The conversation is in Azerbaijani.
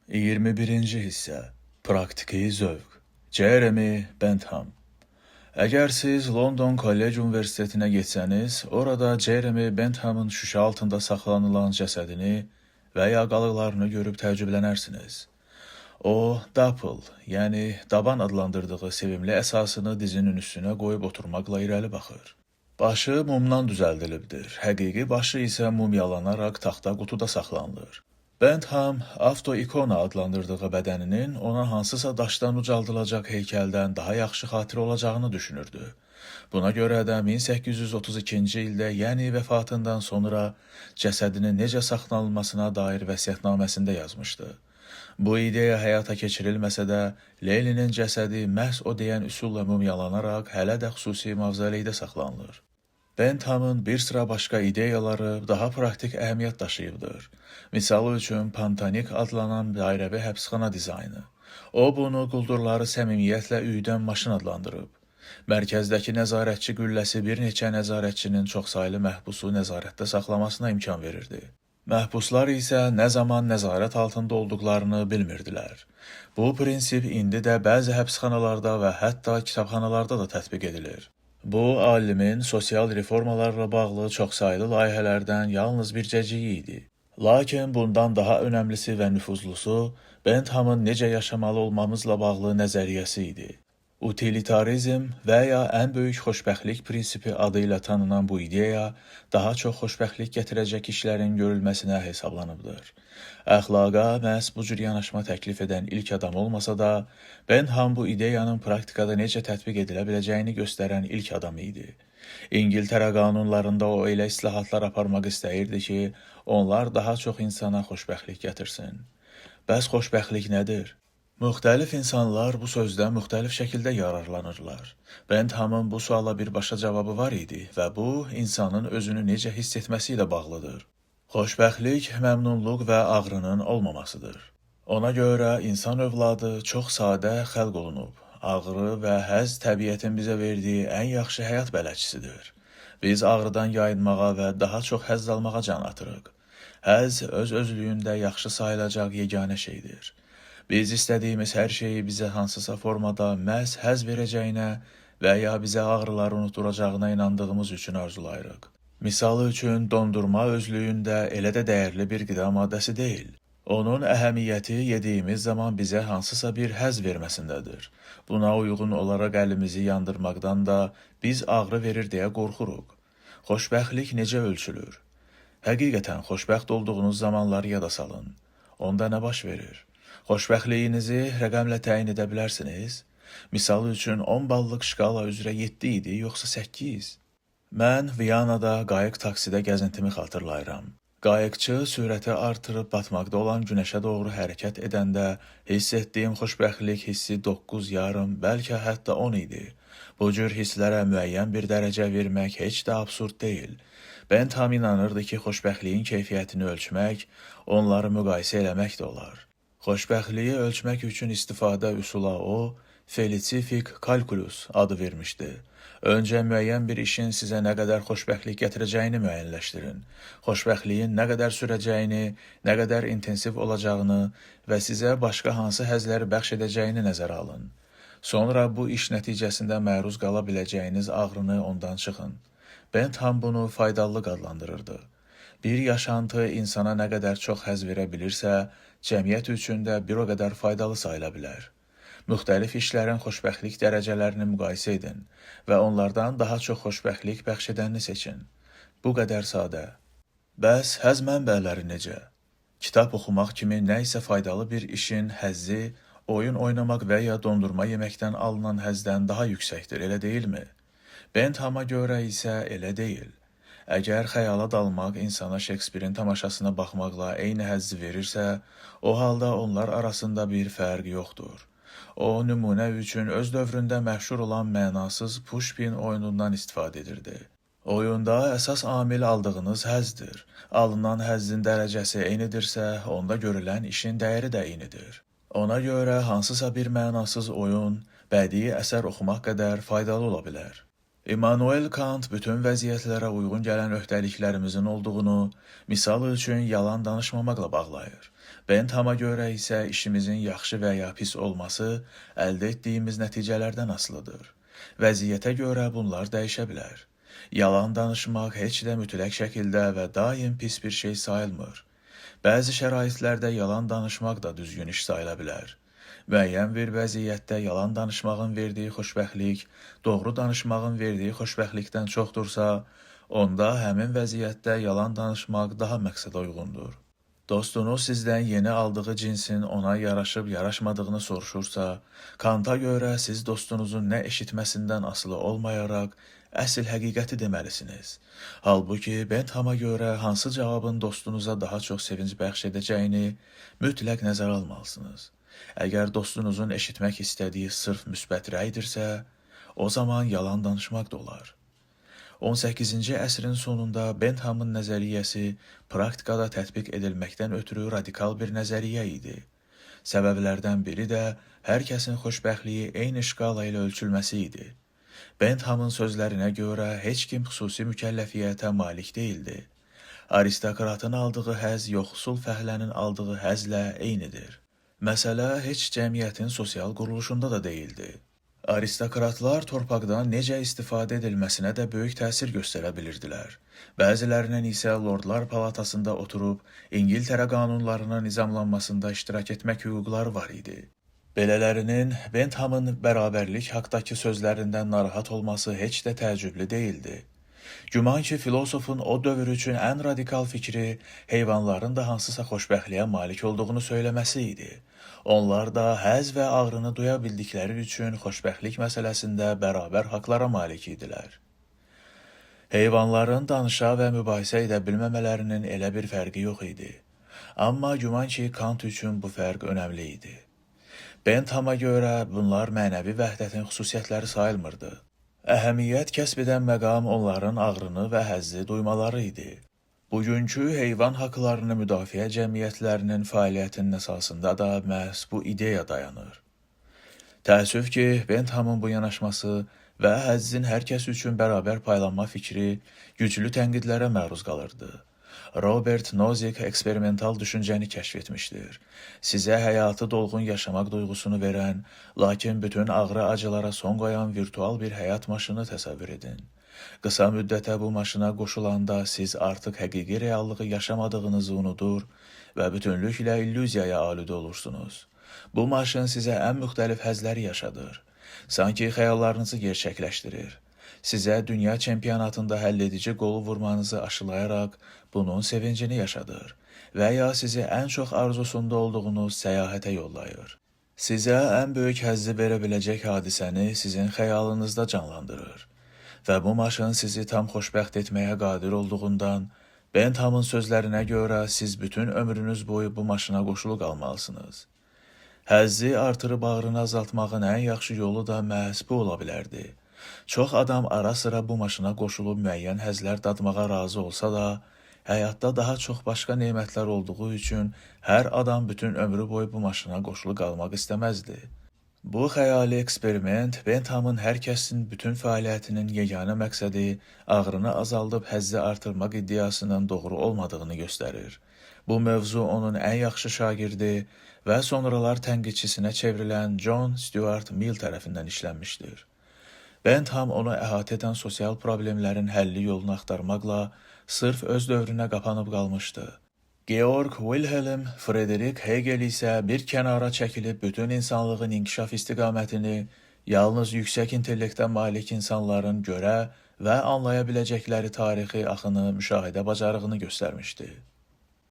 21-ci hissə Praktiki zövq Jeremy Bentham Əgər siz London College Universitetinə getsəniz, orada Jeremy Benthamın şüşə altında saxlanılan cəsədini və ya qalıqlarını görüb təəccüblənərsiniz. O, Dapple, yəni daban adlandırdığı sevimli əsasını dizinin üstünə qoyub oturmaqla irəli baxır. Başı mumdan düzəldilibdir, həqiqi başı isə mumyalanaraq taxta qutuda saxlanılır. Bentham, avto-ikona adlandırdığı bədəninin ona hansısa daşdan ucaldılacaq heykəldən daha yaxşı xatirə olacağını düşünürdü. Buna görə də 1832-ci ildə, yəni vəfatından sonra cəsədinin necə saxlanılmasına dair vəsiyyətnaməsində yazmışdı. Bu ideya həyata keçirilməsə də, Leninin cəsədi məhz o deyən üsulla mumyalanaraq hələ də xüsusi mavzoleydə saxlanılır. Benthamın bir sıra başqa ideyaları daha praktik əhəmiyyət daşıyıbdır. Misal üçün, Pantanik adlanan dairəvi həbsxana dizaynı. O, bunu quldurları səmimiyyətlə üyüdən maşın adlandırıb. Mərkəzdəki nəzarətçi qülləsi bir neçə nəzarətçinin çoxsaylı məhbusu nəzarətdə saxlamasına imkan verirdi. Məhbuslar isə nə zaman nəzarət altında olduqlarını bilmirdilər. Bu prinsip indi də bəzi həbsxanalarda və hətta kitabxanalarda da tətbiq edilir. Bu, alimin sosial reformalarla bağlı çoxsaylı layihələrdən yalnız bir cəciyi idi. Lakin bundan daha önəmlisi və nüfuzlusu Benthamın necə yaşamalı olmamızla bağlı nəzəriyyəsi idi. Utilitarizm və ya ən böyük xoşbəxtlik prinsipi adı ilə tanınan bu ideya daha çox xoşbəxtlik gətirəcək işlərin görülməsinə hesablanıbdır. Əxlaqa məhz bu cür yanaşma təklif edən ilk adam olmasa da, Bentham bu ideyanın praktikada necə tətbiq edilə biləcəyini göstərən ilk adam idi. İngiltərə qanunlarında o elə islahatlar aparmaq istəyirdi ki, onlar daha çox insana xoşbəxtlik gətirsin. Bəs xoşbəxtlik nədir? Müxtəlif insanlar bu sözdən müxtəlif şəkildə yararlanırlar. Benthamın bu suala birbaşa cavabı var idi və bu, insanın özünü necə hiss etməsi ilə bağlıdır. Xoşbəxtlik, məmnunluq və ağrının olmamasıdır. Ona görə insan övladı çox sadə xəlq olunub. Ağrı və həzz təbiətin bizə verdiyi ən yaxşı həyat bələdçisidir. Biz ağrıdan yayınmağa və daha çox həzz almağa can atırıq. Həzz öz-özlüyündə yaxşı sayılacaq yeganə şeydir. Biz istədiyimiz hər şeyi bizə hansısa formada məhz həzz verəcəyinə və ya bizə ağrıları unutduracağına inandığımız üçün arzulayırıq. Misal üçün, dondurma özlüyündə elə də dəyərli bir qida maddəsi deyil. Onun əhəmiyyəti yediyimiz zaman bizə hansısa bir həzz verməsindədir. Buna uyğun olaraq əlimizi yandırmaqdan da biz ağrı verir deyə qorxuruq. Xoşbəxtlik necə ölçülür? Həqiqətən xoşbəxt olduğunuz zamanları yada salın. Onda nə baş verir? Xoşbəxtliyinizi rəqəmlə təyin edə bilərsiniz. Misal üçün 10 ballıq şkala üzrə 7 idi, yoxsa 8? Mən Viyanada qayıq taksidə gəzintimi xatırlayıram. Qayıqçı sürəti artırıb batmaqda olan günəşə doğru hərəkət edəndə hiss etdiyim xoşbəxtlik hissi 9 yarım, bəlkə hətta 10 idi. Bu cür hisslərə müəyyən bir dərəcə vermək heç də absurd deyil. Bentham inanırdı ki, xoşbəxtliyin keyfiyyətini ölçmək, onları müqayisə eləmək də olar. Xoşbəxtliyi ölçmək üçün istifadə üsula o, Felicific Calculus adı vermişdi. Öncə müəyyən bir işin sizə nə qədər xoşbəxtlik gətirəcəyini müəyyənləşdirin. Xoşbəxtliyin nə qədər sürəcəyini, nə qədər intensiv olacağını və sizə başqa hansı həzləri bəxş edəcəyini nəzərə alın. Sonra bu iş nəticəsində məruz qala biləcəyiniz ağrını ondan çıxın. Bentham bunu faydalılıq adlandırırdı. Bir yaşantı insana nə qədər çox həzz verə bilirsə, cəmiyyət üçün də bir o qədər faydalı sayıla bilər. Müxtəlif işlərin xoşbəxtlik dərəcələrini müqayisə edin və onlardan daha çox xoşbəxtlik bəxş edənini seçin. Bu qədər sadə. Bəs həzz mənbələri necə? Kitab oxumaq kimi nə isə faydalı bir işin həzzi, oyun oynamaq və ya dondurma yeməkdən alınan həzdən daha yüksəkdir, elə deyilmi? Bentham'a görə isə elə deyil. Əgər xəyala dalmaq insana Shakespeare'in tamaşasına baxmaqla eyni həzzi verirsə, o halda onlar arasında bir fərq yoxdur. O, nümunə üçün öz dövründə məşhur olan mənasız Pushpin oyunundan istifadə edirdi. Oyunda əsas amil aldığınız həzdir. Alınan həzzin dərəcəsi eynidirsə, onda görülən işin dəyəri də eynidir. Ona görə hansısa bir mənasız oyun, bədii əsər oxumaq qədər faydalı ola bilər. Immanuel Kant bütün vəziyyətlərə uyğun gələn öhdəliklərimizin olduğunu, misal üçün yalan danışmamaqla bağlayır. Bentham'a görə isə işimizin yaxşı və ya pis olması əldə etdiyimiz nəticələrdən asılıdır. Vəziyyətə görə bunlar dəyişə bilər. Yalan danışmaq heç də mütləq şəkildə və daim pis bir şey sayılmır. Bəzi şəraitlərdə yalan danışmaq da düzgün iş sayıla bilər. Müəyyən bir vəziyyətdə yalan danışmağın verdiyi xoşbəxtlik, doğru danışmağın verdiyi xoşbəxtlikdən çoxdursa, onda həmin vəziyyətdə yalan danışmaq daha məqsədə uyğundur. Dostunuz sizdən yeni aldığı cinsin ona yaraşıb yaraşmadığını soruşursa, Kanta görə siz dostunuzun nə eşitməsindən asılı olmayaraq əsl həqiqəti deməlisiniz. Halbuki Bentham'a görə hansı cavabın dostunuza daha çox sevinc bəxş edəcəyini mütləq nəzərə almalısınız. Əgər dostunuzun eşitmək istədiyi sırf müsbət rəydirsə, o zaman yalan danışmaq da olar. 18-ci əsrin sonunda Bentham'ın nəzəriyyəsi praktikada tətbiq edilməkdən ötürü radikal bir nəzəriyyə idi. Səbəblərdən biri də hər kəsin xoşbəxtliyi eyni şkala ilə ölçülməsi idi. Bentham'ın sözlərinə görə heç kim xüsusi mükəlləfiyyətə malik deyildi. Aristokratın aldığı həzz yoxsul fəhlənin aldığı həzzlə eynidir. Məsələ heç cəmiyyətin sosial quruluşunda da deyildi. Aristokratlar torpaqdan necə istifadə edilməsinə də böyük təsir göstərə bilirdilər. Bəzilərinin isə Lordlar Palatasında oturub İngiltərə qanunlarının nizamlanmasında iştirak etmək hüquqları var idi. Belələrinin Bentham'ın bərabərlik haqdakı sözlərindən narahat olması heç də təəccüblü deyildi. Güman ki, filosofun o dövr üçün ən radikal fikri heyvanların da hansısa xoşbəxtliyə malik olduğunu söyləməsi idi. Onlar da həzz və ağrını duya bildikləri üçün xoşbəxtlik məsələsində bərabər haqlara malik idilər. Heyvanların danışa və mübahisə edə bilməmələrinin elə bir fərqi yox idi. Amma güman ki, Kant üçün bu fərq önəmli idi. Bentham'a görə bunlar mənəvi vəhdətin xüsusiyyətləri sayılmırdı. Əhəmiyyət kəsb edən məqam onların ağrını və həzzi duymaları idi. Bugünkü heyvan haqlarını müdafiə cəmiyyətlərinin fəaliyyətinin əsasında da məhz bu ideya dayanır. Təəssüf ki, Bentham'ın bu yanaşması və həzzin hər kəs üçün bərabər paylanma fikri güclü tənqidlərə məruz qalırdı. Robert Nozick eksperimental düşüncəni kəşf etmişdir. Sizə həyatı dolğun yaşamaq duyğusunu verən, lakin bütün ağrı acılara son qoyan virtual bir həyat maşını təsəvvür edin. Qısa müddətə bu maşına qoşulanda siz artıq həqiqi reallığı yaşamadığınızı unudur və bütünlüklə illüziyaya aludə olursunuz. Bu maşın sizə ən müxtəlif həzləri yaşadır. Sanki xəyallarınızı gerçəkləşdirir. Sizə dünya çempionatında həlledici qolu vurmanızı aşılayaraq bunun sevincini yaşadır və ya sizi ən çox arzusunda olduğunuz səyahətə yollayır. Sizə ən böyük həzzi verə biləcək hadisəni sizin xəyalınızda canlandırır və bu maşın sizi tam xoşbəxt etməyə qadir olduğundan Bentham'ın sözlərinə görə siz bütün ömrünüz boyu bu maşına qoşulu qalmalısınız. Həzzi artırıb ağrını azaltmağın ən yaxşı yolu da məhz bu ola bilərdi. Çox adam ara sıra bu maşına qoşulub müəyyən həzlər dadmağa razı olsa da, həyatda daha çox başqa nemətlər olduğu üçün hər adam bütün ömrü boyu bu maşına qoşulu qalmaq istəməzdi. Bu xəyali eksperiment Bentham'ın hər kəsin bütün fəaliyyətinin yeganə məqsədi ağrını azaldıb həzzi artırmaq iddiasının doğru olmadığını göstərir. Bu mövzu onun ən yaxşı şagirdi və sonralar tənqidçisinə çevrilən John Stuart Mill tərəfindən işlənmişdir. Bentham onu əhatə edən sosial problemlərin həlli yolunu axtarmaqla sırf öz dövrünə qapanıb qalmışdı. Georg Wilhelm Friedrich Hegel isə bir kənara çəkilib bütün insanlığın inkişaf istiqamətini yalnız yüksək intellektə malik insanların görə və anlaya biləcəkləri tarixi axını müşahidə bacarığını göstərmişdi.